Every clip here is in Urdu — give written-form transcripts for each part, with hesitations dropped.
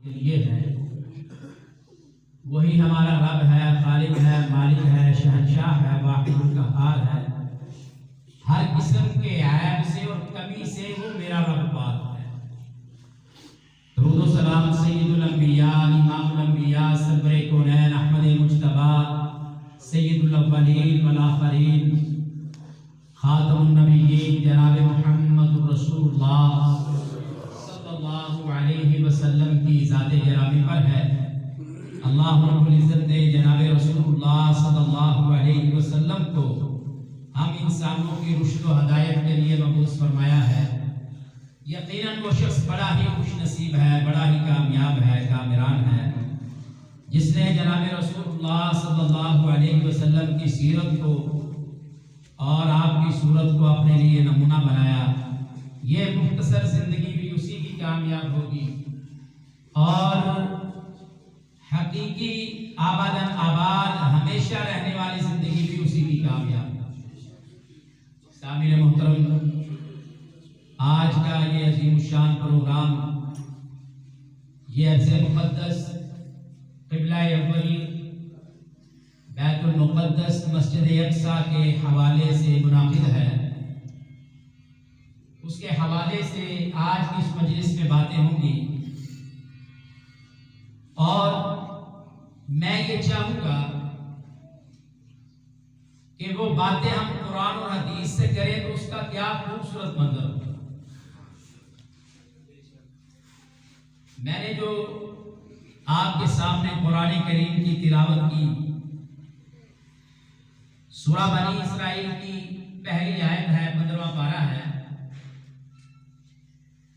یہ ہے وہی ہمارا رب ہے، خالق ہے، مالک ہے، شہنشاہ ہے، واحد القہار ہے۔ ہر قسم کے عیب سے اور کمی سے وہ میرا رب پاک ہے۔ درود و سلام سید الانبیاء، امام الانبیاء، سرور کونین احمد مجتبی، سید الاولین والآخرین، خاتم النبیین جناب محمد رسول اللہ صلی اللہ علیہ وسلم کی ذات گرامی پر ہے۔ اللہ رب العزت نے جناب رسول اللہ صلی اللہ علیہ وسلم کو ہم انسانوں کی رشد و ہدایت کے لیے مبعوث فرمایا ہے۔ یقیناً وہ شخص بڑا ہی خوش نصیب ہے، بڑا ہی کامیاب ہے، کامران ہے، جس نے جناب رسول اللہ صلی اللہ علیہ وسلم کی سیرت کو اور آپ کی صورت کو اپنے لیے نمونہ بنایا۔ یہ مختصر زندگی بھی اسی کی کامیاب ہوگی اور حقیقی آباداً آباد ہمیشہ رہنے والی زندگی بھی اسی کی کامیاب ہوگی۔ سامعین محترم، آج کا یہ عظیم الشان پروگرام یہ عرض مقدس قبلہ اول بیت المقدس مسجد اقصیٰ کے حوالے سے منعقد ہے۔ اس کے حوالے سے آج کی اس مجلس میں باتیں ہوں گی اور میں یہ چاہوں گا کہ وہ باتیں ہم قرآن اور حدیث سے کریں تو اس کا کیا خوبصورت منظر ہوگا۔ میں نے جو آپ کے سامنے قرآن کریم کی تلاوت کی، سورہ بنی اسرائیل کی پہلی آیت ہے، 15واں پارہ ہے۔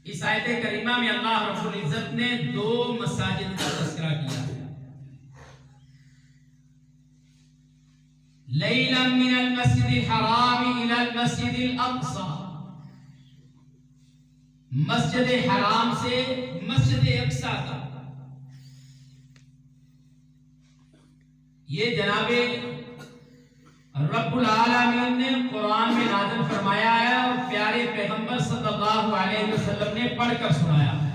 اس آیت کریمہ میں اللہ رب العزت نے دو مساجد کا تذکرہ کیا ہے۔ لیلا من المسجد الحرام الى المسجد الاقصى، مسجد حرام سے مسجد اقصیٰ تک۔ یہ جناب رب العالمین نے قرآن میں نازل فرمایا ہے اور پیارے پیغمبر صلی اللہ علیہ وسلم نے پڑھ کر سنایا ہے۔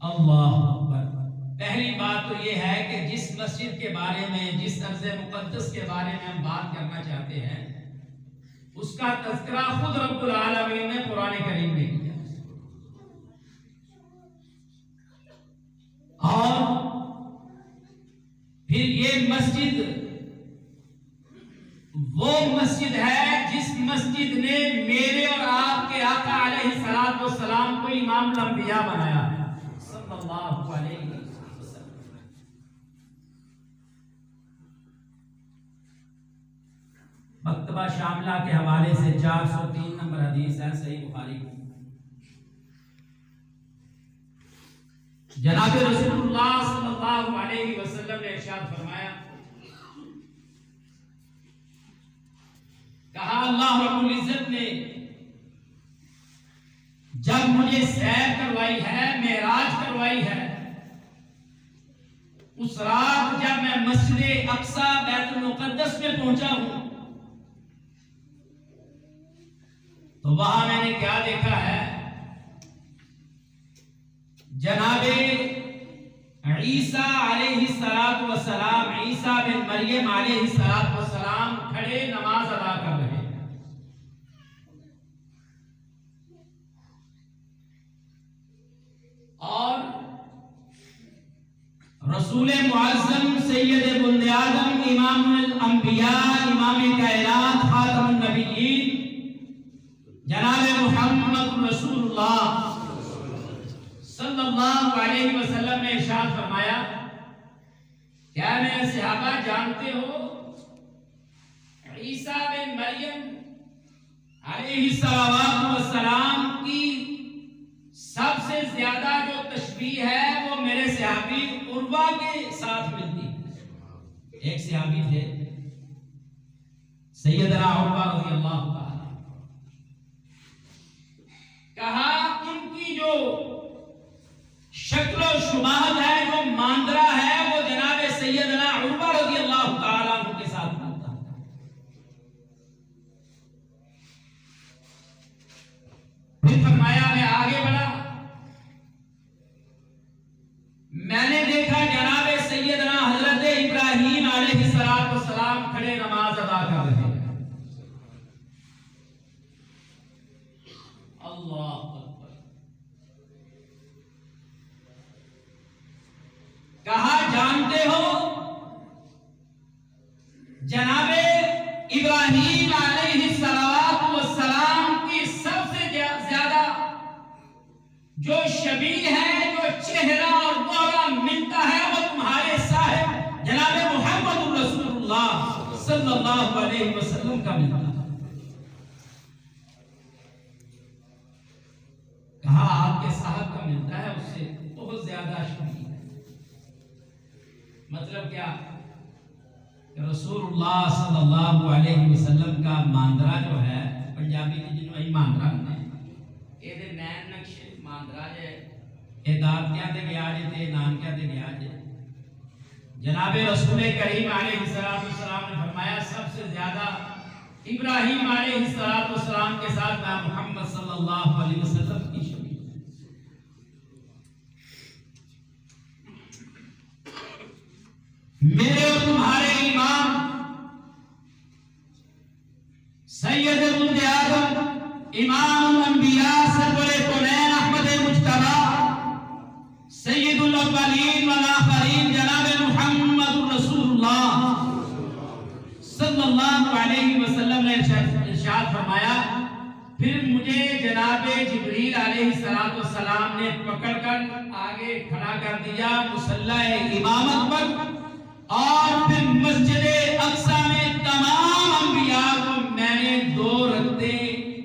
اللہ اکبر۔ پہلی بات تو یہ ہے کہ جس مسجد کے بارے میں، جس ارض مقدس کے بارے میں ہم بات کرنا چاہتے ہیں، اس کا تذکرہ خود رب العالمین نے قرآن کریم میں کیا۔ اور پھر یہ مسجد وہ مسجد ہے جس مسجد نے میرے اور آپ کے آقا علیہ الصلوۃ والسلام کو امام الانبیاء بنایا ہے صلی اللہ علیہ وسلم۔ مکتبہ شاملہ کے حوالے سے 403 نمبر حدیث ہے صحیح بخاری کی۔ جناب رسول اللہ صلی اللہ علیہ وسلم نے ارشاد فرمایا، کہا اللہ رب العزت نے جب مجھے سیر کروائی ہے، معراج کروائی ہے، اس رات جب میں مسجد اقصیٰ بیت المقدس میں پہنچا ہوں تو وہاں میں نے کیا دیکھا ہے؟ جناب عیسیٰ علیہ السلام، عیسیٰ بن مریم علیہ السلام کھڑے نماز ادا کر رہے ہیں۔ اور رسول معظم سید ولد آدم، امام الانبیاء، امام کائنات، خاتم النبیین جناب محمد رسول اللہ صلی اللہ علیہ وسلم نے ارشاد فرمایا، کیا میرے صحابہ جانتے ہو عیسیٰ بن مریم علیہ السلام کی سب سے زیادہ جو تشبیہ ہے وہ میرے صحابی عروہ کے ساتھ ملتی ہے۔ ایک صحابی تھے سیدنا عروہ رضی اللہ تعالی، کہا ان کی جو شکل و شباہت ہے، جو ماندرہ ہے، وہ جناب سیدنا عروہ رضی اللہ تعالیٰ عنہ کے ساتھ ملتا ہے۔ پھر فرمایا میں آگے بڑھا میں نے دیکھا جناب سیدنا حضرت ابراہیم علیہ السلام کھڑے نماز ادا کر رہے ہیں. اللہ اکبر. کہا جانتے ہو جناب ابراہیم علیہ السلام کی سب سے زیادہ جو شبیہ ہے، جو چہرہ اور مہرہ ملتا ہے، وہ تمہارے صاحب جناب محمد رسول اللہ صلی اللہ علیہ وسلم کا ملتا ہے. کہا آپ کے صاحب کا ملتا ہے، اس سے بہت زیادہ شبیہ ہے. مطلب کیا؟ رسول اللہ صلی اللہ علیہ وسلم کا ماندرا جو ہے، پنجابی کی جنہوں ہی ماندرا نے یہ دے نین نقش ماندرا جے یہ دادیاں دے بیاج تے نانکیاں دے بیاج. جناب رسول کریم علیہ السلام نے فرمایا سب سے زیادہ ابراہیم علیہ السلام کے ساتھ میں محمد صلی اللہ علیہ وسلم کی شبیہ. میرے اور تمہارے امام سید ولد آدم امام الانبیاء سرور کونین احمد مجتبی سید الاولین والآخرین جناب محمد رسول اللہ صلی اللہ علیہ وسلم نے ارشاد فرمایا. پھر مجھے جناب جبریل علیہ السلام نے پکڑ کر آگے کھڑا کر دیا مصلی امامت پر، اور پھر مسجد اقصی میں تمام انبیاء کو میں نے 2 رکعتیں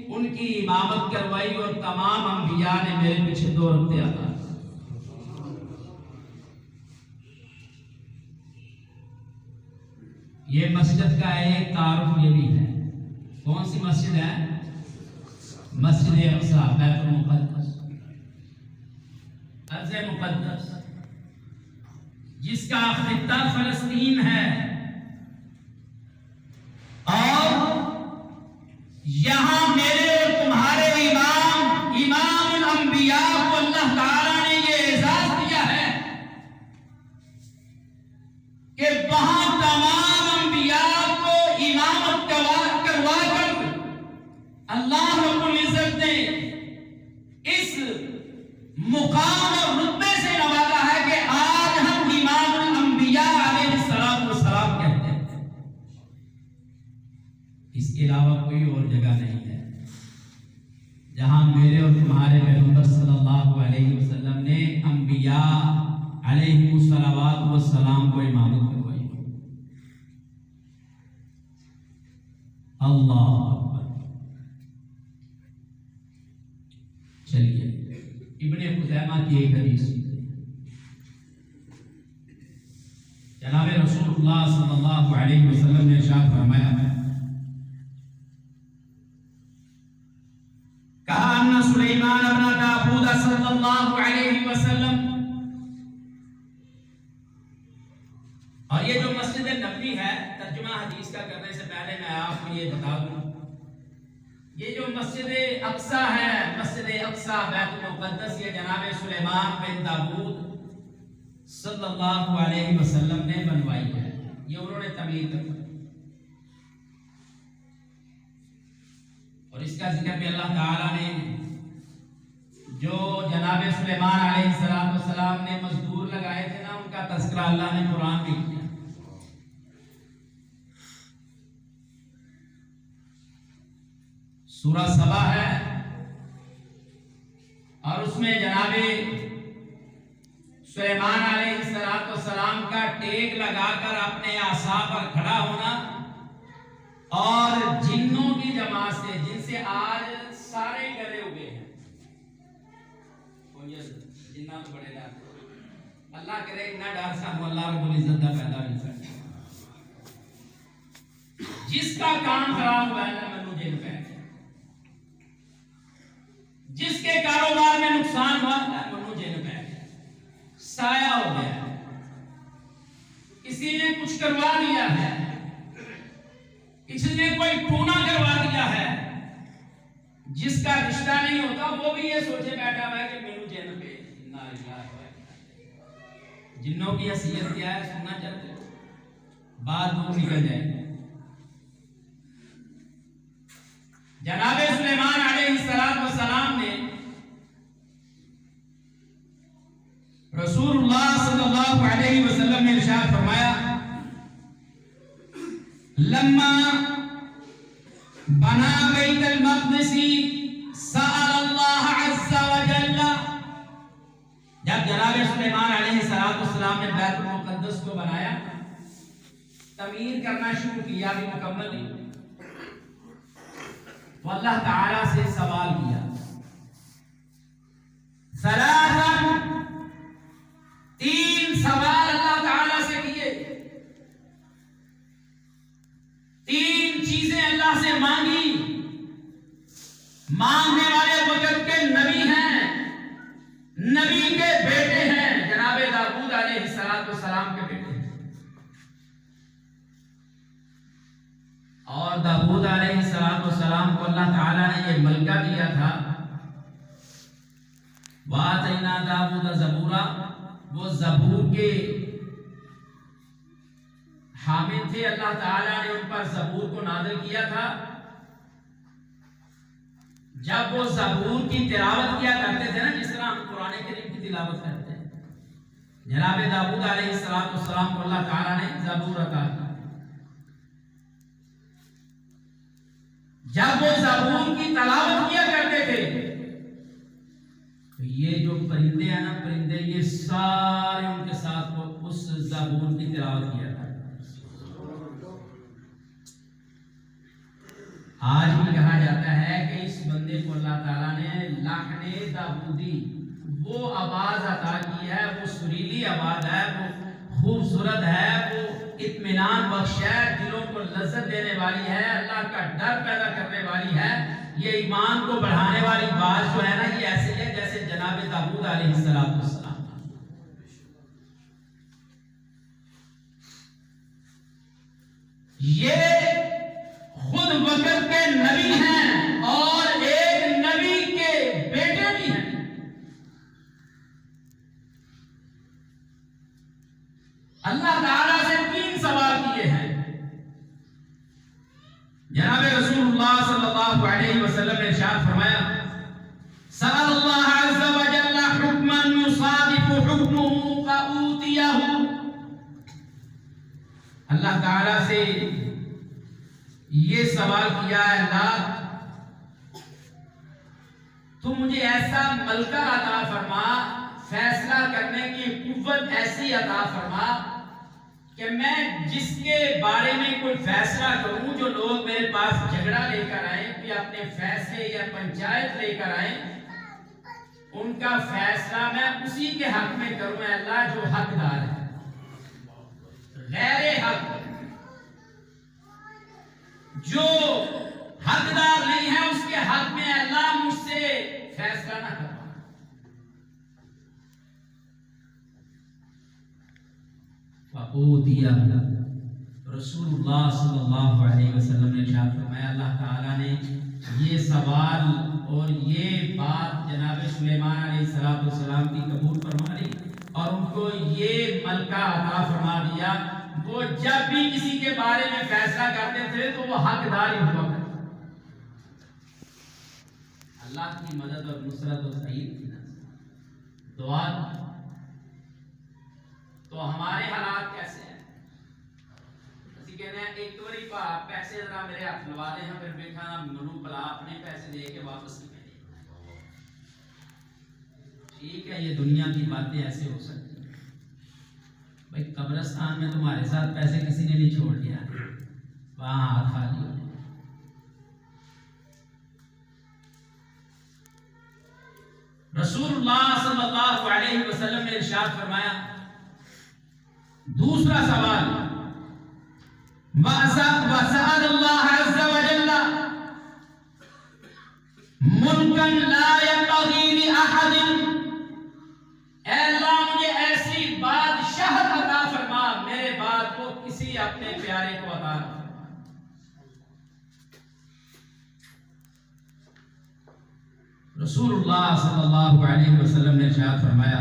ان کی امامت کروائی، اور تمام انبیاء نے میرے پیچھے 2 رکعتیں ادا. یہ مسجد کا ایک تعارف یہ بھی ہے. کون سی مسجد ہے؟ مسجد اقصی، بیت المقدس، ارض مقدس، جس کا خطہ فلسطین ہے. اور یہاں میرے اور تمہارے امام الانبیاء کو اللہ تعالیٰ نے یہ اعزاز دیا ہے کہ وہاں تمام انبیاء کو امامت کروا کر اللہ رب العزت نے اس مقام اور رتبے سے نوازا ہے کہ آج ہم امام الانبیاء علیہ السلام کہتے ہیں. اس کے علاوہ کوئی اور جگہ نہیں ہے جہاں میرے اور تمہارے پیغمبر صلی اللہ علیہ وسلم نے انبیاء علیہ السلام کو امامت کروائی. اللہ اکبر. چلیے ابن خزیمہ کی ایک حدیث جناب رسول اللہ صلی اللہ علیہ وسلم نے ارشاد فرمایا، کہا ان سلیمان ابن داؤد صلی اللہ علیہ وسلم. اور یہ جو مسجد نبوی ہے، ترجمہ حدیث کا کرنے سے پہلے میں آپ کو یہ بتا دوں، یہ جو مسجد اقصی ہے، مسجد اقصی بیت المقدس، یہ جناب سلیمان بن داؤد صلی اللہ علیہ وسلم نے بنوائی ہے. یہ انہوں نے تعمیر کی، اور اس کا ذکر بھی اللہ تعالیٰ نے جو جناب سلیمان علیہ السلام نے مزدور لگائے تھے نا، ان کا تذکرہ اللہ نے قرآن میں کیا. سورہ سبا ہے، اور اس میں جناب سلیمان علیہ السلام کا ٹیک لگا کر اپنے عصا پر کھڑا ہونا، اور جنوں کی جماعت سے جن سے آج سارے ڈرے ہوئے ہیں. جنات بڑے ڈر، اللہ کرے اتنا ڈر سانو اللہ رب العزت کا پیدا نہیں کرے. جس کا کام خراب ہوا ہے نا منو جن پہ، جس کے کاروبار میں نقصان ہوا ہے منو جن پہ، سایہ ہو گیا، کسی نے کچھ کروا دیا ہے، کسی نے کوئی ٹونا کروا دیا ہے. جس کا رشتہ نہیں ہوتا وہ بھی یہ سوچے بیٹھا ہوا ہے کہ میرے جن پہ جنوں کی حیثیت کیا ہے سننا چاہتے ہو؟ بات دور نکل جائے گی۔ جناب سلیمان علیہ السلام نے رسول اللہ صلی اللہ علیہ وسلم نے ارشاد فرمایا لما بنا بیت المقدس سأل اللہ عز وجل، جب جناب سلیمان علیہ السلام نے بیت المقدس کو بنایا، تعمیر کرنا شروع کیا، بھی مکمل نہیں، تو اللہ تعالیٰ سے سوال کیا، تین سوال اللہ تعالیٰ سے کیے، تین چیزیں اللہ سے مانگی۔ مانگنے والے وقت کے نبی ہیں، نبی کے بیٹے ہیں، جناب داؤد علیہ السلام کے بیٹے ہیں، اور داؤد علیہ السلام کو اللہ تعالیٰ نے یہ ملکہ دیا تھا، وَآتَيْنَا دَاوُودَ زَبُورًا، وہ زبور کے حامل تھے، اللہ تعالیٰ نے ان پر زبور کو نازل کیا تھا۔ جب وہ زبور کی تلاوت کیا کرتے تھے نا، جس طرح ہم قرآن کریم کی تلاوت کرتے ہیں، جناب داؤد علیہ السلام کو اللہ تعالیٰ نے زبور عطا کی۔ جب وہ زبور کی تلاوت کیا کرتے تھے تو یہ جو پرندے ہیں نا، پرندے یہ سارے ان کے ساتھ وہ اس زبور کی تلاوت کیا تھا۔ آج بھی کہا جاتا ہے کہ اس بندے کو اللہ تعالیٰ نے لحن داؤدی، وہ آواز عطا کی ہے، وہ سریلی آواز ہے، وہ خوبصورت ہے، وہ اطمینان بخش ہے، دلوں کو لذت دینے والی ہے، اللہ کا ڈر پیدا کرنے والی ہے۔ یہ ایمان کو بڑھانے والی بات جو ہے نا، یہ ایسی ہے جیسے جناب داؤد علیہ السلام۔ یہ خود وقت کے نبی ہیں اور ایک نبی کے بیٹے بھی ہیں۔ اللہ تعالیٰ سے تین سوال کیے ہیں۔ جناب رسول اللہ صلی اللہ علیہ وسلم نے ارشاد فرمایا سأل اللہ عز وجل حکما یصادف حکمہ فأوتیہ، اللہ تعالیٰ سے یہ سوال کیا ہے، اللہ تو مجھے ایسا ملکہ عطا فرما، فیصلہ کرنے کی قوت ایسی عطا فرما کہ میں جس کے بارے میں کوئی فیصلہ کروں، جو لوگ میرے پاس جھگڑا لے کر آئیں یا اپنے فیصلے یا پنچایت لے کر آئیں، ان کا فیصلہ میں اسی کے حق میں کروں، اے اللہ جو حقدار ہے، غیر حق جو حقدار نہیں ہے اس کے حق میں اللہ مجھ سے فیصلہ نہ کروا۔ فأوتیہ، رسول اللہ صلی اللہ علیہ وسلم نے ارشاد فرمایا اللہ تعالیٰ نے یہ سوال اور یہ بات جناب سلیمان علیہ السلام کی قبول فرما لی اور ان کو یہ ملکہ عطا فرما دیا۔ وہ جب بھی کسی کے بارے میں فیصلہ کرتے تھے تو وہ حقدار ہی ہوا کرتے۔ اللہ کی مدد اور نصرت اور تائید کی دعا۔ تو ہمارے حالات کیسے ہیں؟ اسی کہتے ہیں ایک باری پیسے ذرا میرے ہاتھ لوا دیں، پھر بیٹھا منو بلا اپنے پیسے دے کے واپس نہیں کرے۔ ٹھیک ہے، یہ دنیا کی باتیں ایسے ہو سکتی ہیں بھائی، قبرستان میں تمہارے ساتھ پیسے کسی نے نہیں چھوڑ دیا، وہاں ہاتھ خالی ہو جائے۔ رسول اللہ صلی اللہ علیہ وسلم نے ارشاد فرمایا دوسرا سوال، وَسَأَلَ اللَّهَ عَزَّ وَجَلَّ مُلْكًا لَا يَنبَغِي لِأَحَدٍ، اے اللہ مجھے ایسی بادشاہت عطا فرما میرے بعد کو کسی اپنے پیارے کو عطا فرما۔ رسول اللہ صلی اللہ علیہ وسلم نے ارشاد فرمایا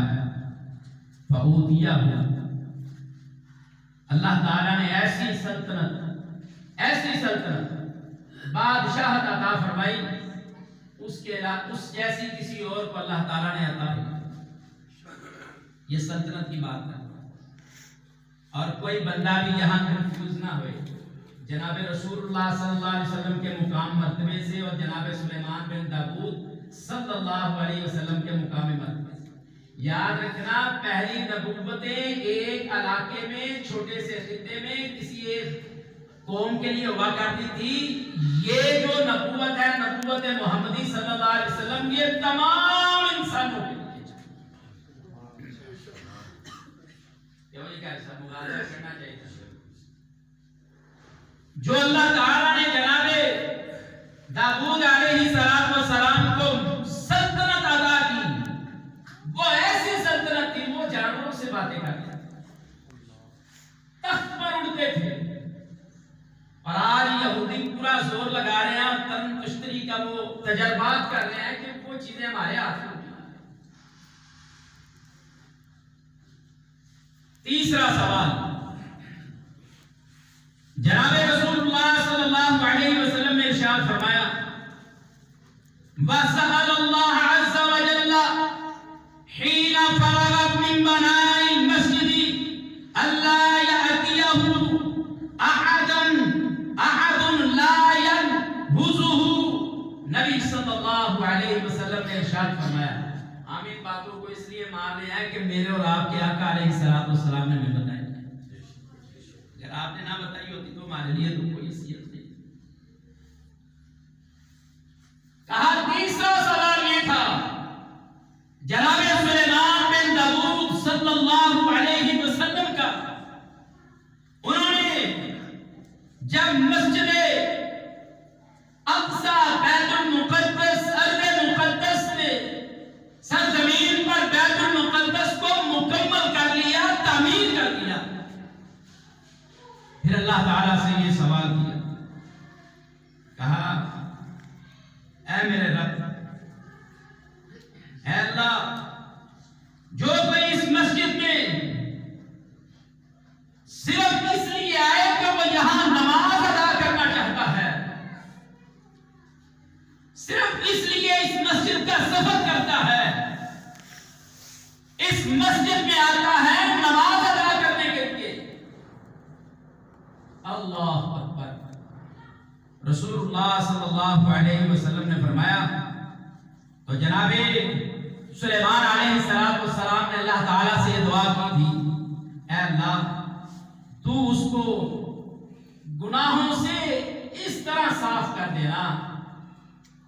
فعودیہ اللہ تعالیٰ نے ایسی سلطنت بادشاہت عطا فرمائی، اس جیسی کسی اور کو اللہ تعالیٰ نے عطا فرمائی۔ یہ سلطنت کی بات ہے، اور کوئی بندہ بھی یہاں کنفیوز نہ ہوئے جناب رسول اللہ صلی اللہ علیہ وسلم کے مقام مرتبے سے اور جناب سلیمان بن داؤد صلی اللہ علیہ وسلم کے مقام مرتبے سے۔ یاد رکھنا، پہلی نبوتیں ایک علاقے میں، چھوٹے سے خطے میں، کسی ایک قوم کے لیے ہوا کرتی تھی۔ یہ جو نبوت ہے، نبوت محمدی صلی اللہ علیہ وسلم، یہ تمام انسانوں کے لیے جو اللہ تعالیٰ نے جناب داؤد علیہ السلام کو سلطنت عطا کی، وہ ایسی سلطنت تھی، وہ جانوروں سے باتیں کرتے تھے، تخت پر اڑتے تھے۔ اور آج یہودی پورا زور لگا رہے ہیں، تن تشتری کا وہ تجربات کر رہے ہیں کہ وہ چیزیں ہمارے ہاتھ میں۔ تیسرا سوال، جناب رسول اللہ صلی اللہ علیہ وسلم نے ارشاد فرمایا، وَسَأَلَ اللَّهَ عَزَّ وَجَلَّ حِينَ فَرَغَ مِنْ بَنَاءِ الْمَسْجِدِ أَلَّا يَأْتِيَهُ أَحَدٌ لَا يَنْهُزُهُ۔ نبی صلی اللہ علیہ وسلم نے ارشاد فرمایا، ہم ان باتوں کو اس لیے مان رہے ہیں کہ میرے اور آپ کے آقا علیہ السلام نے ہمیں بتایا۔ اگر آپ نے نہ بتائی ہوتی تو ہمارے لیے تو کوئی حیثیت نہیں۔ کہا تیسرا سوال یہ تھا، جناب سلیمان بن داؤد صلی اللہ علیہ وسلم کا، انہوں نے جب مسجد اقصی، بیت المقدس، ارض مقدس میں، سرزمین پر بیت المقدس کو مکمل کر لیا، تعمیر کر دیا، پھر اللہ تعالیٰ سے یہ سوال کیا، کہا اے میرے رب، اے اللہ، جو کوئی اس مسجد میں صرف اس لیے آئے کہ وہ یہاں نماز ادا کرنا چاہتا ہے، صرف اس لیے اس مسجد کا سفر کرتا ہے، اس مسجد میں آتا ہے نماز ادا کرنے کے لیے، اللہ اکبر۔ رسول اللہ صلی اللہ علیہ وسلم نے فرمایا، تو جناب سلیمان علیہ السلام نے اللہ تعالیٰ سے یہ دعا کی تھی، اے اللہ، تو اس کو گناہوں سے اس طرح صاف کر دینا،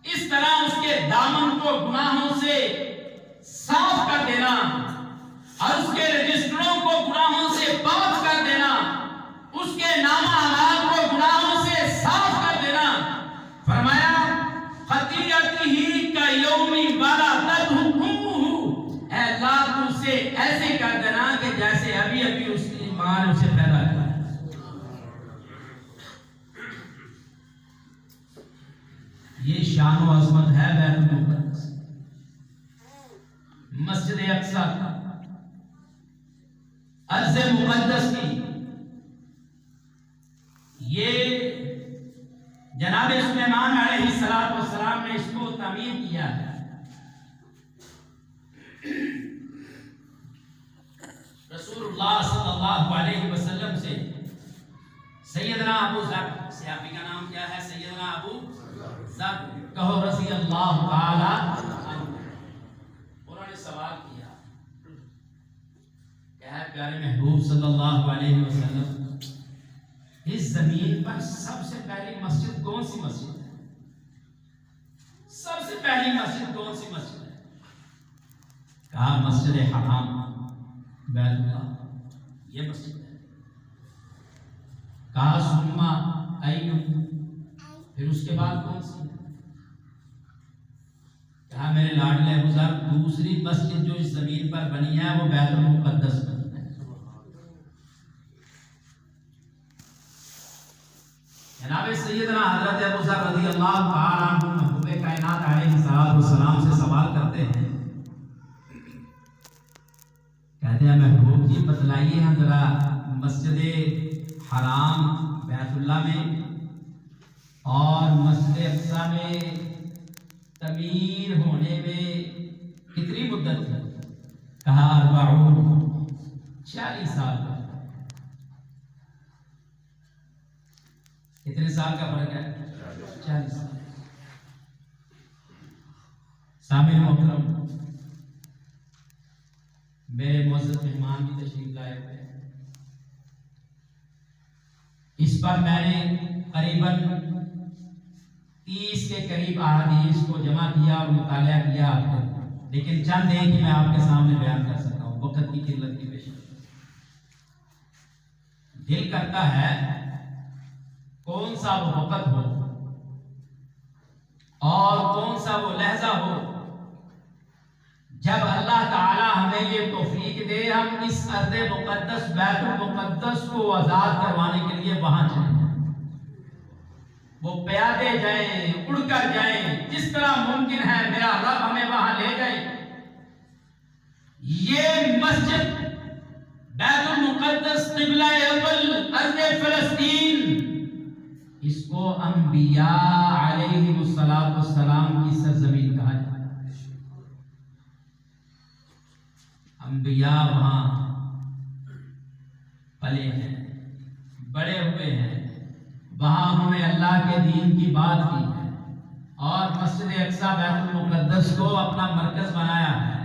اس طرح اس کے دامن کو گناہوں سے صاف کر دینا، اور اس کے رجسٹروں کو گناہوں سے پاک کر دینا، اس کے نامہ اعمال کو گناہوں سے صاف کر دینا۔ فرمایا، خطیئتہ کیوم ولدتہ امہ، اے اللہ، تو اسے ایسے کر دینا کہ جیسے ابھی اس کی ماں نے اسے پیدا کیا۔ یہ شان و عظمت ہے بیت المقدس، مسجد اقصی، ارض مقدس کی۔ یہ جناب سلیمان علیہ السلام نے اس کو تعمیر کیا ہے۔ رسول اللہ صلی اللہ علیہ وسلم سے سیدنا ابو ذر، صحابی کا نام کیا ہے؟ سیدنا ابو ذر، کہو رضی اللہ تعالی عنہ، انہوں نے سوال کیا کہ اے پیارے محبوب صلی اللہ علیہ وسلم، اس زمین پر سب سے پہلی مسجد کون سی مسجد ہے؟ سب سے پہلی مسجد کون سی مسجد ہے؟ کہا مسجد حرام، بیت اللہ، یہ مسجد ہے۔ کہا ثم ایہ، پھر اس کے بعد کون سی ہے؟ کہا میرے لاڈلے ابو ذر، دوسری مسجد جو اس زمین پر بنی ہے وہ بیت المقدس بنی ہے۔ جناب سیدنا حضرت ابو ذر رضی اللہ تعالیٰ عنہ محبوب کائنات علیہ السلام سے سوال کرتے ہیں کہ کہتے ہیں محبوب جی بتلائیے ہم ذرا مسجد حرام بیت اللہ میں اور مسجد اقصی میں تعمیر ہونے میں کتنی مدت ہے؟ کہا 40 سال. کتنے سال کا فرق ہے؟ 40 سال. سامعین محترم، میرے معزز مہمان بھی تشریف لائے ہوئے ہیں. اس پر میں نے قریباً 30 کے قریب احادیث کو جمع کیا اور مطالعہ کیا آپ کو، لیکن چند ایک ہی میں آپ کے سامنے بیان کر سکتا ہوں وقت کی قلت کی وجہ سے. دل کرتا ہے کون سا وہ وقت ہو اور کون سا وہ لحظہ ہو جب اللہ تعالی ہمیں یہ توفیق دے ہم اس ارض مقدس بیت المقدس کو آزاد کروانے کے لیے وہاں جائیں، وہ پیادے جائیں، اڑ کر جائیں، جس طرح ممکن ہے میرا رب ہمیں وہاں لے جائے. یہ مسجد بیت المقدس قبلہ اول ارض فلسطین، اس کو انبیاء علیہ السلام کی سرزمین کہا جاتا ہے. انبیاء وہاں پلے ہیں، بڑے ہوئے ہیں، وہاں ہمیں اللہ کے دین کی بات کی ہے اور مسجد اقصی بیت المقدس کو اپنا مرکز بنایا ہے.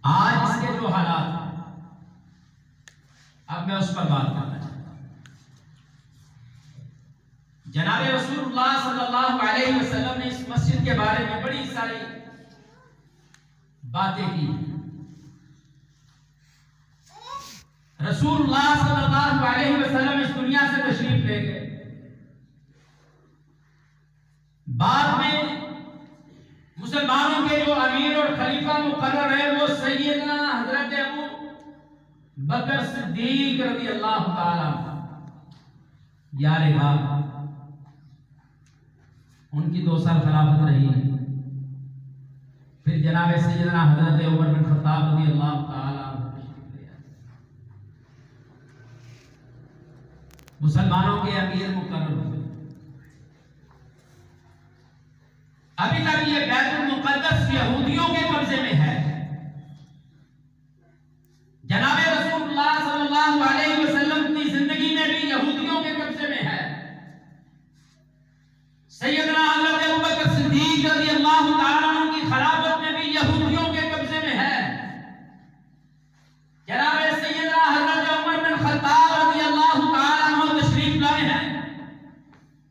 آج اس کے جو حالات ہیں اب میں اس پر بات کرنا چاہتا ہوں. جناب رسول اللہ صلی اللہ علیہ وسلم نے اس مسجد کے بارے میں بڑی ساری باتیں کی. رسول اللہ صلی اللہ علیہ وسلم اس دنیا سے تشریف لے گئے. بعد میں مسلمانوں کے جو امیر اور خلیفہ مقرر ہیں وہ سیدنا حضرت ابو بکر صدیق رضی اللہ تعالی یار غار، ان کی 2 سال خلافت رہی. پھر جناب سیدنا حضرت عمر بن خطاب رضی اللہ تعالی مسلمانوں کے امیر مقرر ہوئے. ابھی تک یہ بیت المقدس یہودیوں کے قبضے میں ہے. جناب رسول اللہ صلی اللہ علیہ وسلم کی زندگی میں بھی یہودیوں کے قبضے میں ہے. سیدنا حضرت ابوبکر صدیق رضی اللہ تعالیٰ عنہ کی خلافت میں بھی یہودیوں کے قبضے میں ہے. جناب سیدنا حضرت عمر بن خطاب رضی اللہ تعالیٰ عنہ تشریف لائے ہیں،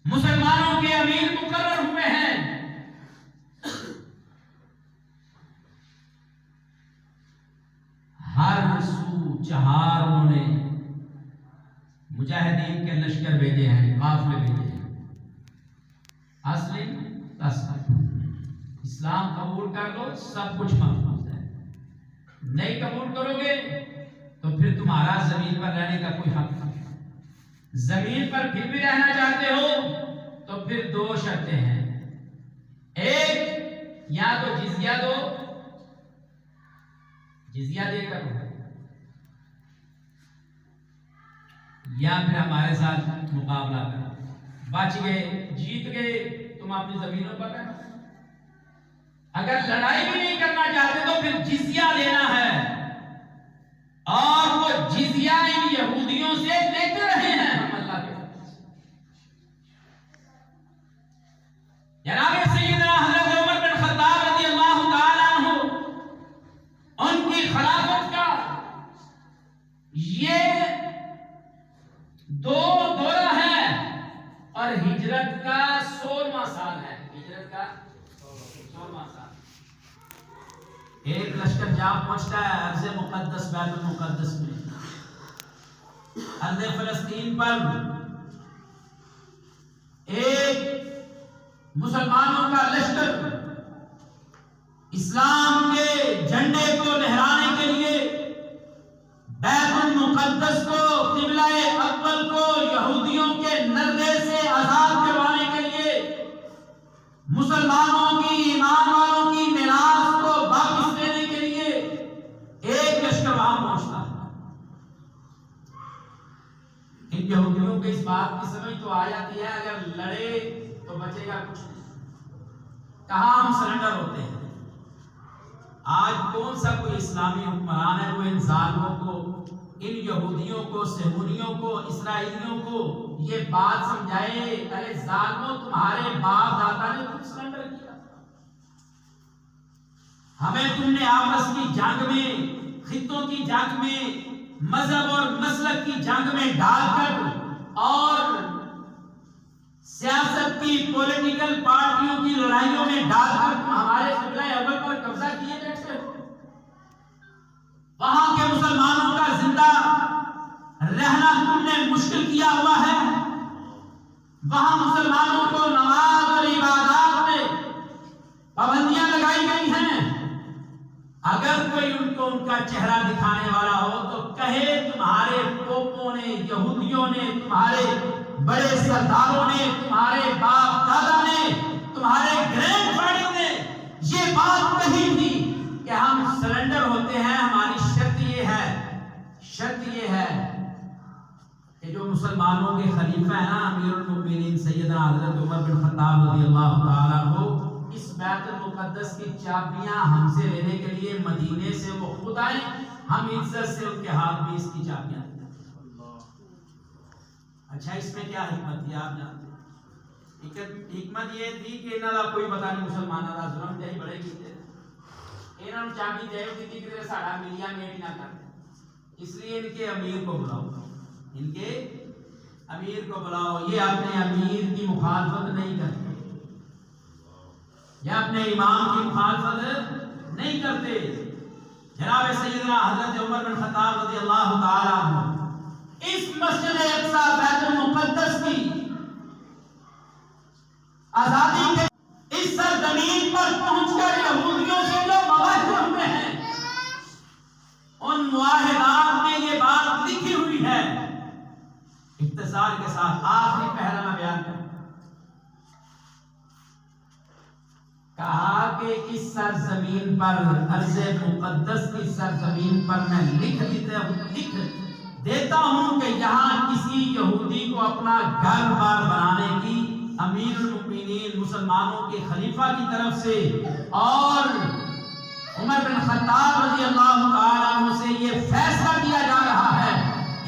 مسلمانوں کے امیر مقرر ہوئے ہیں. ہر سو چہار انہوں نے مجاہدین کے لشکر بھیجے ہیں، قافلے بھیجے ہیں. اسلام قبول کر لو سب کچھ محفوظ ہے، نہیں قبول کرو گے تو پھر تمہارا زمین پر رہنے کا کوئی حق نہیں. زمین پر پھر بھی رہنا چاہتے ہو تو پھر 2 شرطیں ہیں. ایک، یا تو جزیہ دو، جزیہ دے کر یا پھر ہمارے ساتھ مقابلہ کرو. بچ گئے، جیت گئے، تم اپنی زمینوں پر رہنا. اگر لڑائی بھی نہیں کرنا چاہتے تو پھر جزیہ دینا ہے، اور وہ جزیہ ان یہودیوں سے لیتے رہے ہیں ہم اللہ کے. جناب سیدنا حضرت عمر بن خطاب رضی اللہ تعالیٰ عنہ ان کی خلافت کا یہ 2 دورہ ہے اور ہجرت کا 16واں سال ہے. ہجرت کا 16واں سال. ایک لشکر جا پہنچتا ہے ارض مقدس بیت المقدس میں، ارض فلسطین پر. ایک مسلمانوں کا لشکر اسلام کے جھنڈے کو لہرانے کے لیے بیت المقدس کو، قبلہ اول کو یہودیوں کے نردے سے آزاد کروانے کے لیے، مسلمانوں کی، ایمان والوں کی میراث کو واپس دینے کے لیے ایک لشکر وہاں ان یہودیوں کو اس بات کی سمجھ تو آ جاتی ہے اگر لڑے تو بچے گا کچھ نہیں. کہاں ہم سرنڈر ہوتے ہیں. آج کون سا کوئی اسلامی حکمران ہے وہ ان ظالموں کو، ان یہودیوں کو، صہیونیوں کو، اسرائیلیوں کو یہ بات سمجھائے ارے ظالموں تمہارے باپ دادا نے تم سرنڈر کیا، ہمیں تم نے آپس کی جنگ میں، خطوں کی جنگ میں، مذہب اور مسلک کی جنگ میں ڈال کر اور سیاست کی پولیٹیکل پارٹیوں کی لڑائیوں میں ڈال کر تم ہمارے قبلہ اول پر قبضہ کیے بیٹھے ہو. وہاں کے مسلمانوں کا زندہ رہنا تم نے مشکل کیا ہوا ہے. وہاں مسلمانوں کو نماز اور عبادات میں پابندیاں لگائی گئی ہیں. اگر کوئی ان کو ان کا چہرہ دکھانے والا ہو تو کہے تمہارے پوپوں نے، یہودیوں نے، تمہارے بڑے سرداروں نے، تمہارے باپ دادا نے، تمہارے گرینڈ فادر نے یہ بات کہی تھی کہ ہم سرنڈر ہوتے ہیں. ہماری شرط یہ ہے کہ جو مسلمانوں کے خلیفہ ہیں نا امیر المؤمنین سیدنا حضرت عمر بن خطاب رضی اللہ تعالیٰ عنہ، اس بیت المقدس کی چابیاں ہم سے لینے کے لیے مدینے سے وہ خود آئے. ہم عزت سے ان کے ہاتھ میں اس کی چابیاں دیں. اچھا اس میں کیا حکمت تھی آپ جانتے ہیں؟ حکمت یہ تھی کہ انہاں دا کوئی پتہ نہیں مسلمانوں دا ظلم جائی بڑے کیتے انہاں چابی دے دیتی کہ ساڈا ملیا میٹ نہ کر. اس لیے ان کے امیر کو بلاؤ، ان کے امیر کو بلاؤ. یہ اپنے امیر کی مخالفت نہیں کرتے، یہ اپنے امام کی مخالفت نہیں کرتے. جناب سیدنا حضرت عمر بن خطاب رضی اللہ تعالیٰ عنہ اس مسجد اقصی بیت المقدس کی آزادی کے اس سرزمین پر پہنچ کر یہودیوں سے جو معاہدے ہوئے ہیں ان معاہدات میں یہ بات لکھی ہوئی ہے. اختصار کے ساتھ آخری پہلا میں بیان کروں. کہا کہ اس سرزمین پر، ارض مقدس کی سرزمین پر میں لکھ دیتا ہوں کہ یہاں کسی یہودی کو اپنا گھر بار بنانے کی امیر المؤمنین مسلمانوں کے خلیفہ کی طرف سے اور عمر بن خطاب رضی اللہ تعالیٰ عنہ سے یہ فیصلہ کیا جا رہا ہے،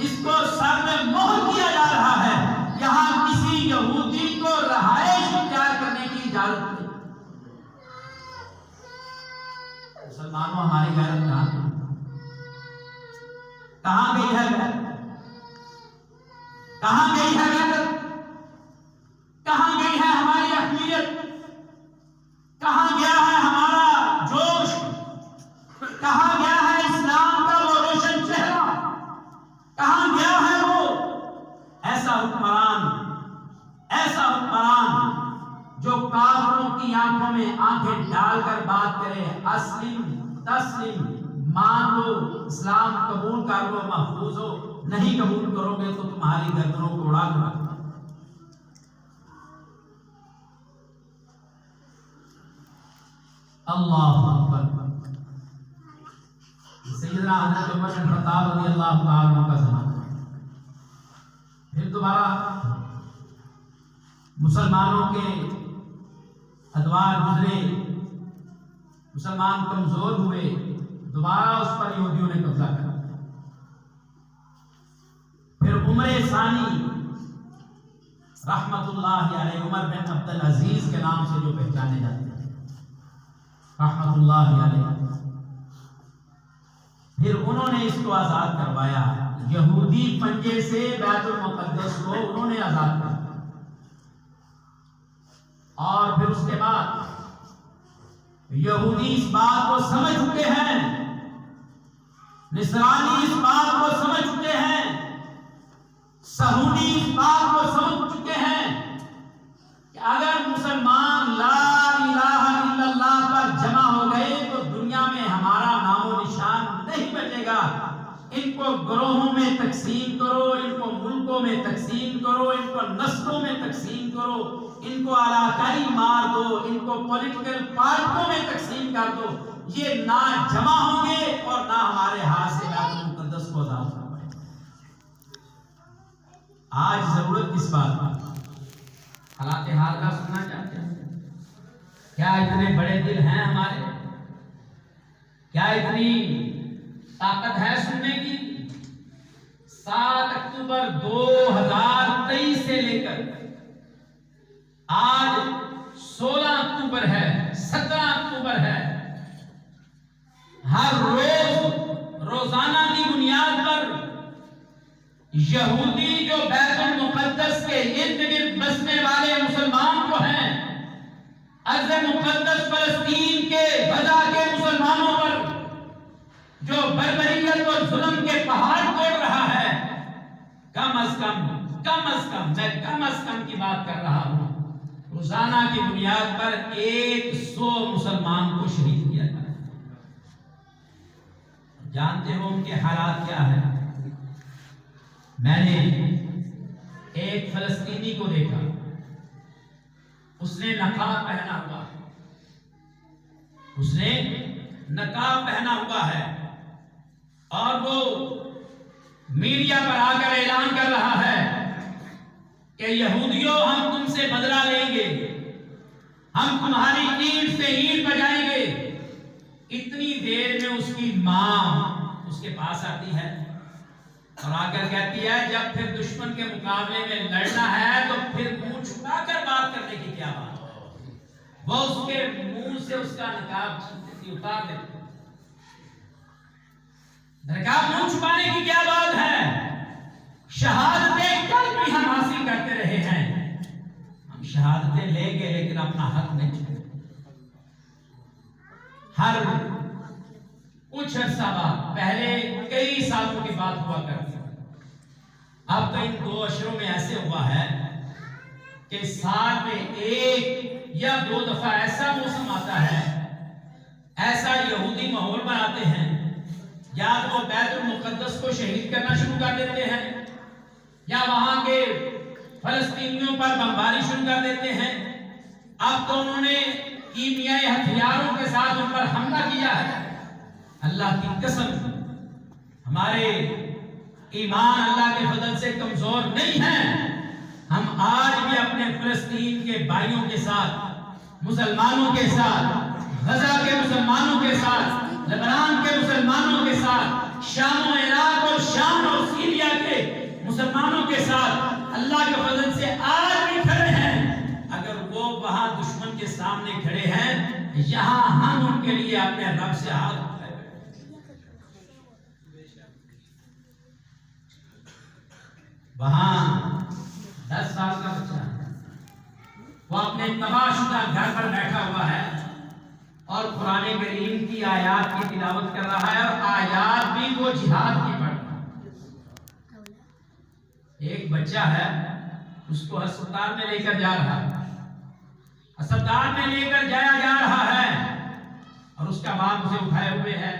اس کو سر میں مہر کیا جا رہا ہے، یہاں کسی یہودی کو رہائش اختیار کرنے کی اجازت نہیں. مسلمانوں ہماری غیرت کہاں گئی ہے؟ کہاں گئی ہے غیرت؟ کہاں گئی ہے ہماری اہمیت؟ کہاں گیا ہے ہمارا جوش؟ کہاں گیا ہے اسلام کا وہ روشن چہرہ؟ کہاں گیا ہے وہ ایسا حکمران جو کافروں کی آنکھوں میں آنکھیں ڈال کر بات کرے اسلم تسلم، مان لو، اسلام قبول کر لو، محفوظ ہو، نہیں قبول کرو گے تو تمہاری گردنوں کو اڑا دوں گا. اللہ اکبر. سیدنا حضرت عمر بن خطاب رضی اللہ تعالیٰ عنہ کا زمانہ. پھر دوبارہ مسلمانوں کے ادوار گزرے، مسلمان کمزور ہوئے، دوبارہ اس پر یہودیوں نے قبضہ کر. پھر عمر ثانی رحمت اللہ علیہ، عمر بن عبد العزیز کے نام سے جو پہچانے جاتے ہیں رحمت اللہ علیہ، پھر انہوں نے اس کو آزاد کروایا. یہودی پنجے سے بیت المقدس کو انہوں نے آزاد کیا. اور پھر اس کے بعد یہودی اس بات کو سمجھ چکے ہیں، نصرانی اس بات کو سمجھ چکے ہیں، صہیونی اس بات کو سمجھ چکے ہیں کہ اگر مسلمان لا الہ الا اللہ پر جمع ہو گئے تو دنیا میں ہمارا نام و نشان نہیں بچے گا. ان کو گروہوں میں تقسیم کرو، ان کو ملکوں میں تقسیم کرو، ان کو نسلوں میں تقسیم کرو، ان کو علاقائی مار دو، ان کو پولیٹیکل پارٹیوں میں تقسیم کر دو، یہ نہ جمع ہوں گے اور نہ ہمارے ہاتھ سے بیت المقدس کو آزاد کر پائیں گے. آج ضرورت کس بات کی؟ حالات حال کا سننا چاہتے ہیں؟ کیا اتنے بڑے دل ہیں ہمارے؟ کیا اتنی طاقت ہے سننے کی؟ 7 اکتوبر 2023 سے لے کر آج 16 اکتوبر ہے، 17 اکتوبر ہے، ہر روز روزانہ کی بنیاد پر یہودی جو بیت المقدس کے ارد گرد بسنے والے مسلمان کو ہیں، ارض مقدس فلسطین کے غزہ کے مسلمانوں پر جو بربریت اور ظلم کے پہاڑ توڑ رہا ہے، کم از کم میں کم از کم کی بات کر رہا ہوں، روزانہ کی بنیاد پر 100 مسلمان کو شہید کیا جاتا ہے۔ جانتے ہو ان کے حالات کیا ہیں؟ میں نے ایک فلسطینی کو دیکھا، اس نے نقاب پہنا ہوا ہے، اس نے نقاب پہنا ہوا ہے اور وہ میڈیا پر آ کر اعلان کر رہا ہے کہ یہودیوں ہم تم سے بدلہ لیں گے، ہم تمہاری اینٹ سے اینٹ بجائیں گے۔ اتنی دیر میں اس کی ماں اس کے پاس آتی ہے اور آ کر کہتی ہے جب پھر دشمن کے مقابلے میں لڑنا ہے تو پھر منہ چھپا کر بات کرنے کی کیا بات ہے؟ وہ اس کے منہ سے اس کا نقاب اتار دیتی، نقاب منہ چھپانے کی کیا بات ہے؟ شہادتیں کل بھی ہم حاصل کرتے رہے ہیں، ہم شہادتیں لیں گے لیکن اپنا حق نہیں چھوڑیں۔ ہر کچھ عرصہ بعد، پہلے کئی سالوں کی بات ہوا کرتی، اب تو ان 2 اشروں میں ایسے ہوا ہے کہ سال میں 1 یا 2 دفعہ ایسا موسم آتا ہے، ایسا یہودی ماحول بناتے ہیں، یا تو بیت المقدس کو شہید کرنا شروع کر دیتے ہیں یا وہاں کے فلسطینیوں پر بمباری شروع کر دیتے ہیں۔ اب تو انہوں نے کیمیائی ہتھیاروں کے ساتھ ان پر حملہ کیا ہے۔ اللہ کی قسم ہمارے ایمان اللہ کے فضل سے کمزور نہیں ہیں، ہم آج بھی اپنے فلسطین کے بھائیوں کے ساتھ، مسلمانوں کے ساتھ، غزہ کے مسلمانوں کے ساتھ، لبنان کے مسلمانوں کے ساتھ، شام و عراق اور شام اور سیریا کے مسلمانوں کے ساتھ اللہ کے فضل سے آج بھی کھڑے ہیں۔ اگر وہ وہاں دشمن کے سامنے کھڑے ہیں، یہاں ہم ان کے لیے اپنے رب سے ہاتھ اٹھائے ہوئے ہیں۔ وہاں 10 سال کا بچہ ہے، وہ اپنے تباہ شدہ گھر پر بیٹھا ہوا ہے اور قرآن کریم کی آیات کی تلاوت کر رہا ہے، اور آیات بھی وہ جہاد کی پڑھ رہا ہے۔ ایک بچہ ہے، اس کو ہسپتال میں لے کر جا رہا ہے، ہسپتال میں لے کر جایا جا رہا ہے اور اس کا باپ اسے اٹھائے ہوئے ہے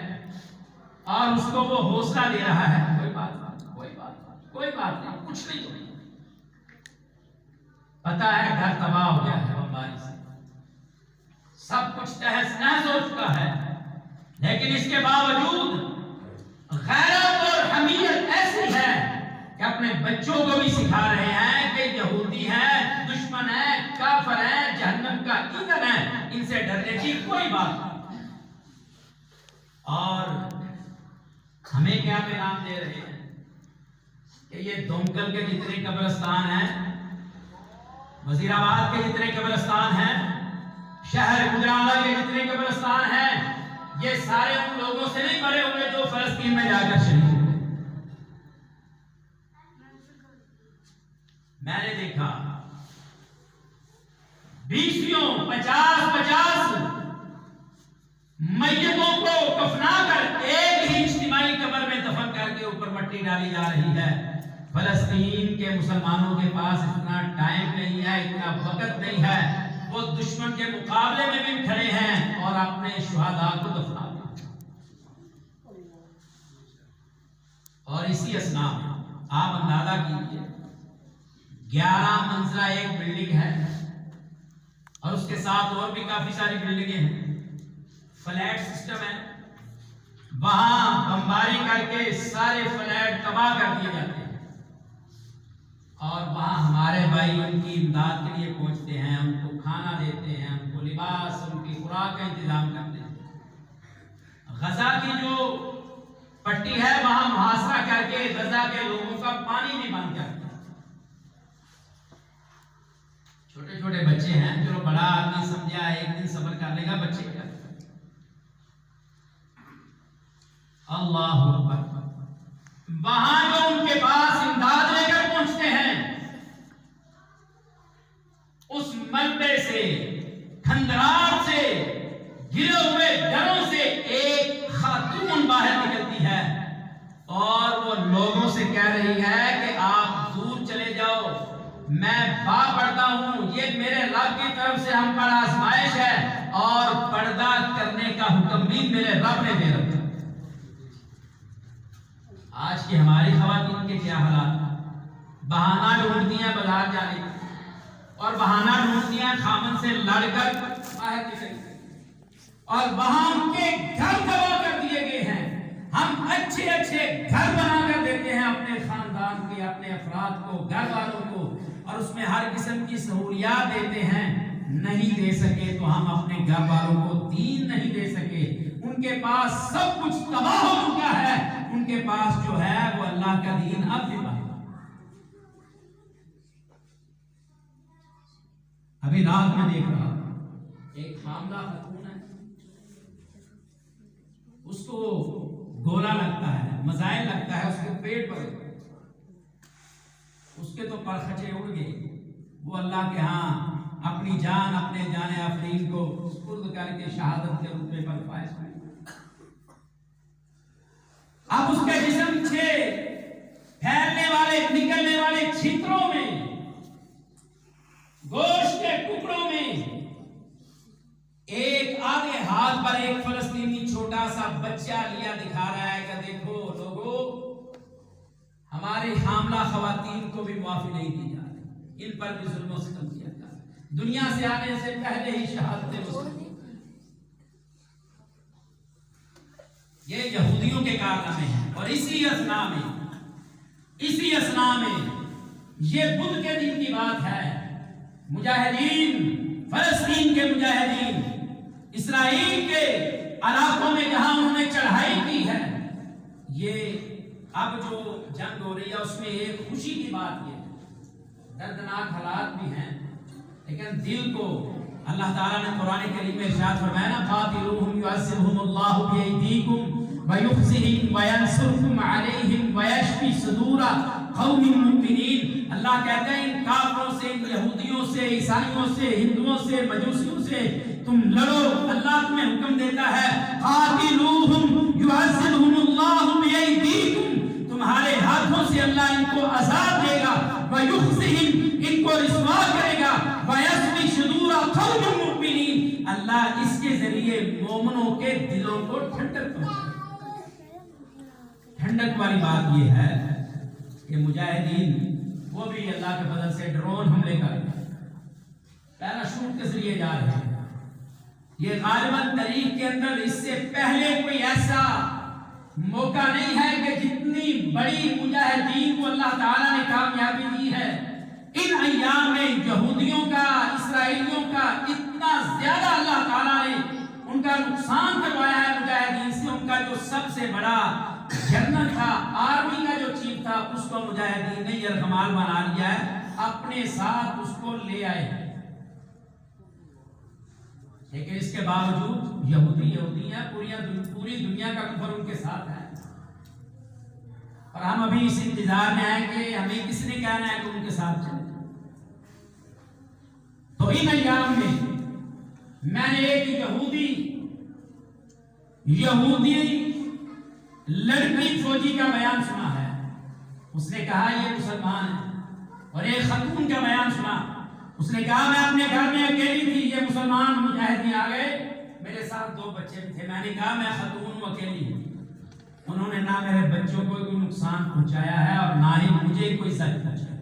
اور اس کو وہ حوصلہ دے رہا ہے، کوئی بات نہیں، کچھ نہیں ہوئی۔ پتا ہے گھر تباہ ہو گیا ہے بمباری سے، سب کچھ تہس نہس ہو چکا ہے، لیکن اس کے باوجود غیرت اور حمیت ایسی ہے کہ اپنے بچوں کو بھی سکھا رہے ہیں کہ یہودی ہیں، دشمن ہیں، کافر ہیں، جہنم کا ایندھن ہے، ان سے ڈرنے کی کوئی بات نہیں۔ اور ہمیں کیا پیغام دے رہے ہیں کہ یہ دومکل کے جتنے قبرستان ہیں، وزیر آباد کے جتنے قبرستان ہیں، شہر گجرانوالا کے جتنے قبرستان ہیں، یہ سارے ان لوگوں سے نہیں بھرے ہوئے جو فلسطین میں جا کر شہید ہوئے۔ میں نے دیکھا 50 میتوں کو کفنا کر ایک ہی اجتماعی قبر میں دفن کر کے اوپر مٹی ڈالی جا رہی ہے۔ فلسطین کے مسلمانوں کے پاس اتنا ٹائم نہیں ہے، اتنا وقت نہیں ہے، وہ دشمن کے مقابلے میں بھی کھڑے ہیں اور اپنے شہداء کو دفنا دیا۔ اور اسی اثناء میں آپ اندازہ کیجئے 11 منزلہ ایک بلڈنگ ہے اور اس کے ساتھ اور بھی کافی ساری بلڈنگیں ہیں، فلیٹ سسٹم ہے، وہاں بمباری کر کے سارے فلیٹ تباہ کر دیے جاتے ہیں۔ اور وہاں ہمارے بھائی ان کی امداد کے لیے پہنچتے ہیں، ان کو کھانا دیتے ہیں، ان کو لباس، ان کی خوراک کا انتظام کرتے ہیں۔ غزہ کی جو پٹی ہے وہاں محاصرہ کر کے غزہ کے لوگوں کا پانی بھی بند کرتے ہیں۔ چھوٹے چھوٹے بچے ہیں، جو بڑا آدمی سمجھا ایک دن صبر کر لے گا، بچے کیا اللہ اکبر۔ وہاں جو ان کے پاس امداد لے کر پہنچتے ہیں، اس ملبے سے، کھندرات سے، گرے ہوئے گھروں سے ایک خاتون باہر نکلتی ہے اور وہ لوگوں سے کہہ رہی ہے کہ آپ دور چلے جاؤ، میں با پڑھتا ہوں، یہ میرے رب کی طرف سے ہم پر آزمائش ہے اور پردہ کرنے کا حکم بھی میرے رب نے دے رکھا۔ آج کی ہماری خواتین کے کیا حالات، بہانہ ڈھونڈتی ہیں بازار جانے کا، اور بہانہ ڈھونڈتی ہیں خامن سے لڑ کر باہر نکلیں، اور وہاں ان کے گھر تباہ کر دیے گئے ہیں۔ ہم اچھے اچھے گھر بنا کر دیتے ہیں اپنے خاندان کے، اپنے افراد کو، گھر والوں کو، اور اس میں ہر قسم کی سہولیات دیتے ہیں، نہیں دے سکے تو ہم اپنے گھر والوں کو دین نہیں دے سکے۔ ان کے پاس سب کچھ تباہ ہو چکا ہے، ان کے پاس جو ہے وہ اللہ کا دین اب بھی باقی۔ ابھی رات میں دیکھ رہا ایک حاملہ خاتون ہے، اس کو گولا لگتا ہے، مزائل لگتا ہے، اس کے پیٹ پر، اس کے تو پرخچے اڑ گئے، وہ اللہ کے ہاں اپنی جان، اپنے جان افرین کو سپرد کر کے شہادت کے رتبے پر فائز ہوئے۔ اب اس کے جسم سے پھیلنے والے، نکلنے والے چھتروں میں، گوشت کے ٹکڑوں میں، ایک آدھے ہاتھ پر ایک فلسطینی چھوٹا سا بچہ لیا دکھا رہا ہے کہ دیکھو لوگو، ہماری حاملہ خواتین کو بھی معافی نہیں دی جا رہی، ان پر بھی ظلم و ستم کیا جا رہا ہے، دنیا سے آنے سے پہلے ہی شہادتیں وصول۔ یہ یہودیوں کے کارنامے ہیں، اور اسی اسنا میں یہ بدھ کے دن کی بات ہے۔ مجاہدین، فلسطین کے مجاہدین، اسرائیل کے علاقوں میں جہاں انہوں نے چڑھائی کی ہے، یہ اب جو جنگ ہو رہی ہے اس میں ایک خوشی کی بات یہ ہے، دردناک حالات بھی ہیں، لیکن دل کو اللہ تعالیٰ نے قرآن کریم میں ارشاد فرمایا نا، قاتلوہم یعذبہم اللہ بیدیکم ویخزہم وینصرکم علیہم ویشفی صدور قوم مؤمنین۔ اللہ کہتے ہیں ان کافروں سے، ان یہودیوں سے، عیسائیوں سے، ہندوؤں سے، مجوسیوں سے تم لڑو۔ اللہ تمہیں حکم دیتا ہے قاتلوہم یعذبہم اللہ بیدیکم، تمہارے ہاتھوں سے اللہ ان کو عذاب دے گا، ویخزہم، ان کو رسوا کرے گا، ویشفی صدور قوم مؤمنین، اللہ اس کے ذریعے مومنوں کے دلوں کو ٹھنڈک پہنچائے۔ ٹھنڈک والی بات یہ ہے کہ مجاہدین وہ بھی اللہ کے فضل سے ڈرون حملے کر پیراشوٹ کے ذریعے جا رہے ہیں۔ یہ غالباً تاریخ کے اندر اس سے پہلے کوئی ایسا موقع نہیں ہے کہ جتنی بڑی مجاہدین کو اللہ تعالیٰ نے کامیابی دی ہے۔ ان ایام میں یہودیوں کا، اسرائیلیوں کا اتنا زیادہ اللہ تعالیٰ نے ان کا نقصان کروایا ہے مجاہدین سے۔ ان کا جو سب سے بڑا جنرل تھا، آرمی کا جو چیف تھا، اس کو مجاہدین نے یرغمال بنا لیا ہے، اپنے ساتھ اس کو لے آئے۔ لیکن اس کے باوجود یہودی ہیں، پوری دنیا کا کفر ان کے ساتھ ہے، اور ہم ابھی اس انتظار میں ہیں کہ ہمیں کس نے کہنا ہے کہ ان کے ساتھ چلیں۔ تو ان ایام میں نے ایک یہودی لڑکی فوجی کا بیان سنا ہے، اس نے کہا یہ مسلمان ہے، اور ایک خاتون کا بیان سنا، اس نے کہا میں اپنے گھر میں اکیلی تھی، یہ مسلمان مجاہدین آ گئے، میرے ساتھ 2 بچے بھی تھے، میں نے کہا میں خاتون ہوں، اکیلی ہوں، انہوں نے نہ میرے بچوں کو کوئی نقصان پہنچایا ہے اور نہ ہی مجھے کوئی زخم پہنچایا۔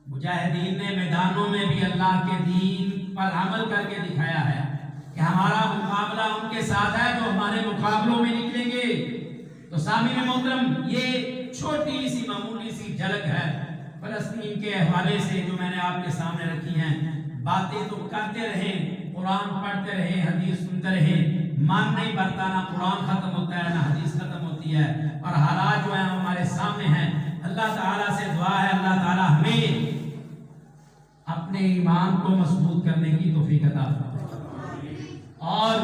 مجاہدین نے میدانوں میں بھی اللہ کے دین پر عمل کر کے دکھایا ہے کہ ہمارا مقابلہ ان کے ساتھ ہے جو ہمارے مقابلوں میں نکلیں گے۔ تو سامعین محترم، یہ چھوٹی سی معمولی سی جھلک ہے فلسطین کے حوالے سے جو میں نے آپ کے سامنے رکھی ہیں۔ باتیں تو کرتے رہیں، قرآن پڑھتے رہیں، حدیث سنتے رہیں، من نہیں بھرتا، نہ قرآن ختم ہوتا ہے نہ حدیث ختم ہوتی ہے، اور حالات جو ہیں ہمارے سامنے ہیں۔ اللہ تعالیٰ سے دعا ہے اللہ تعالیٰ ہمیں اپنے ایمان کو مضبوط کرنے کی توفیق عطا فرمائے۔ اور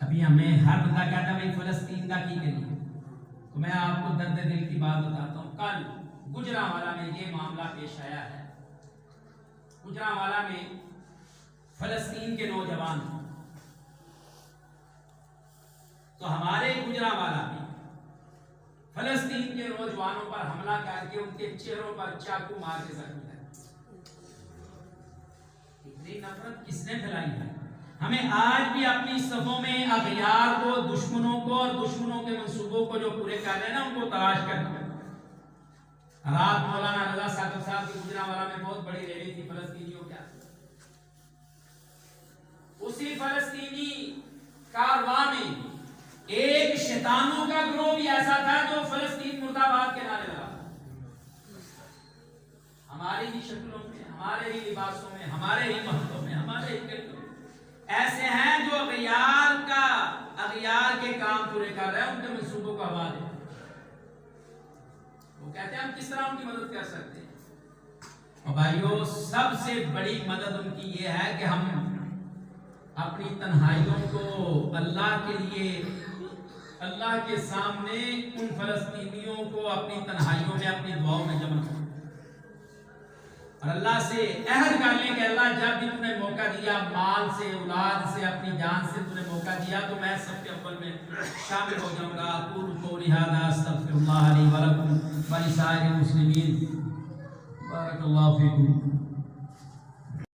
ابھی ہمیں ہر بندہ کہتا ہے بھائی فلسطین کا کی کریے، تو میں آپ کو درد دل کی بات بتاتا ہوں۔ کل گجرانوالہ میں یہ معاملہ پیش آیا ہے۔ گجرانوالہ میں فلسطین کے نوجوان، تو ہمارے گجرانوالہ میں فلسطین کے نوجوانوں پر حملہ کر کے ان کے چہروں پر چاقو مار کے زخمی ہے۔ اتنی نفرت کس نے پھیلائی ہے؟ ہمیں آج بھی اپنی صفوں میں اغیار کو، دشمنوں کو اور دشمنوں کے منصوبوں کو جو پورے کر رہے ہیں نا، ان کو تلاش کرنا ہے۔ رات مولانا رضا ثاقب صاحب کی گجرانوالہ میں بہت بڑی ریلی تھی فلسطینیوں کے ہاتھ۔ اسی فلسطینی کارواں میں ایک شیطانوں کا گروہ بھی ایسا تھا جو فلسطین مرد آباد کے نعرے لگا۔ ہماری ہی شکلوں میں، ہمارے ہی لباسوں میں، ہمارے ہی محلوں میں، ہمارے ہی کردوں میں ایسے ہیں جو اغیار کے کام پورے کر رہے ہیں، ان کے منصوبوں کا آواز ہے۔ وہ کہتے ہیں ہم کس طرح ان کی مدد کر سکتے ہیں؟ اور بھائیو، سب سے بڑی مدد ان کی یہ ہے کہ ہم اپنی تنہائیوں کو اللہ کے لیے، اللہ کے سامنے ان فلسطینیوں کو اپنی تنہائیوں میں، اپنی دعاؤں میں جمع کریں، اور اللہ سے عہد کر لیں کہ اللہ جب بھی تم نے موقع دیا، مال سے، اولاد سے، اپنی جان سے تم نے موقع دیا، تو میں سب کے اول میں شامل ہو جاؤں گا۔ اقول قولی ھذا استغفر اللہ لی ولکم ولسائر المسلمین۔ بارک اللہ فیکم۔